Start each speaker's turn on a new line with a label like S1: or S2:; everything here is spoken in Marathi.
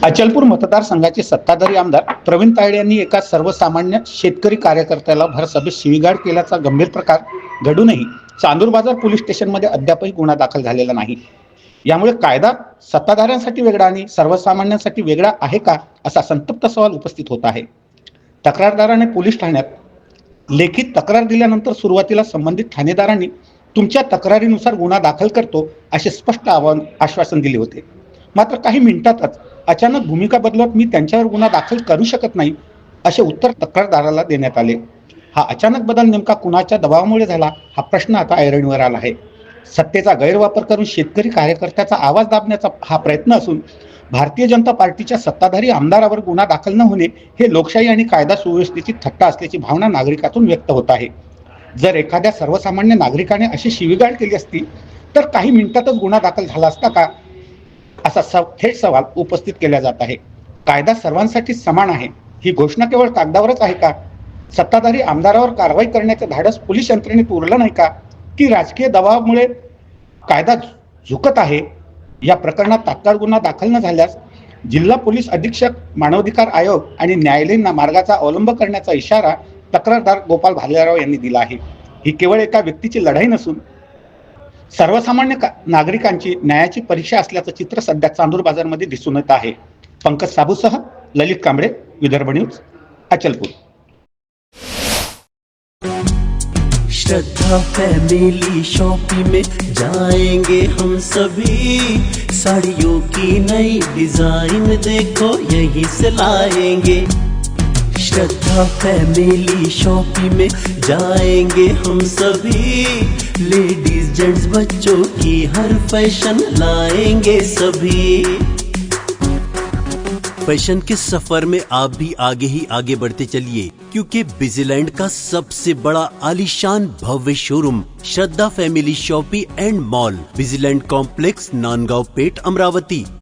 S1: अचलपूर मतदारसंघाचे सत्ताधारी आमदार प्रवीण तायडे यांनी एका सर्वसामान्य शेतकरी कार्यकर्त्याला भरसभेत शिवीगाळ केल्याचा गंभीर प्रकार घडूनही चांदूर बाजार पोलीस स्टेशनमध्ये अद्यापही गुन्हा दाखल झालेला नाही। यामुळे कायदा सत्ताधाऱ्यांसाठी वेगळा आणि सर्वसामान्यांसाठी वेगळा आहे का, असा संतप्त सवाल उपस्थित होत आहे। तक्रारदाराने पोलीस ठाण्यात लेखी तक्रार दिल्यानंतर सुरुवातीला संबंधित ठाणेदारांनी तुमच्या तक्रारीनुसार गुन्हा दाखल करतो असे स्पष्ट आश्वासन दिले होते। मात्र काही मिनिटातच अचानक भूमिका बदलत मी त्यांच्यावर गुन्हा दाखल करू शकत नाही असे उत्तर तक्रारदाराला देण्यात आले। हा अचानक बदल नेमका कुणाच्या दबावामुळे झाला, हा प्रश्न आता ऐरणीवर आला आहे। सत्तेचा गैरवापर करून शेतकरी कार्यकर्त्याचा आवाज दाबण्याचा हा प्रयत्न असून भारतीय जनता पार्टीच्या सत्ताधारी आमदारावर गुन्हा दाखल न होणे हे लोकशाही आणि कायदा सुव्यवस्थेची थट्टा असल्याची भावना नागरिकातून व्यक्त होत आहे। जर एखाद्या सर्वसामान्य नागरिकाने अशी शिवीगाळ केली असती तर काही मिनिटातच गुन्हा दाखल झाला असता का, असा थेट सवाल उपस्थित केला जात आहे। कायदा सर्वांसाठी समान आहे ही घोषणा केवळ कागदावरच आहे का? सत्ताधारी आमदारावर कारवाई करण्याचे धाडस पोलीस यंत्रणेत उरलं नाही का, की राजकीय दबावामुळे कायदा झुकत आहे? या प्रकरणात तात्काळ गुन्हा दाखल न झाल्यास जिल्हा पोलीस अधीक्षक, मानवाधिकार आयोग आणि न्यायालयीन मार्गाचा अवलंब करण्याचा इशारा तक्रारदार गोपाल भालेराव यांनी दिला आहे। ही केवळ एका व्यक्तीची लढाई नसून सर्वसामान्य नागरिकांची न्यायाची परीक्षा असल्याचं चित्र सध्या चांदूर बाजारमध्ये दिसून येत आहे। पंकज साबूसह ललित कांबळे, विदर्भ न्यूज, अचलपूर।
S2: श्रद्धा फैमिली शॉपिंग में जाएंगे हम सभी, साड़ियों की नई डिजाइन देखो यहीं से लाएंगे। श्रद्धा फैमिली शॉपिंग में जाएंगे हम सभी, लेडीज जेंट्स बच्चों की हर फैशन लाएंगे सभी। फैशन के सफर में आप भी आगे ही आगे बढ़ते चलिए, क्योंकि बिजीलैंड का सबसे बड़ा आलीशान भव्य showroom Shraddha family shopping and mall, Busyland complex, Nandgaon Peth, Amravati.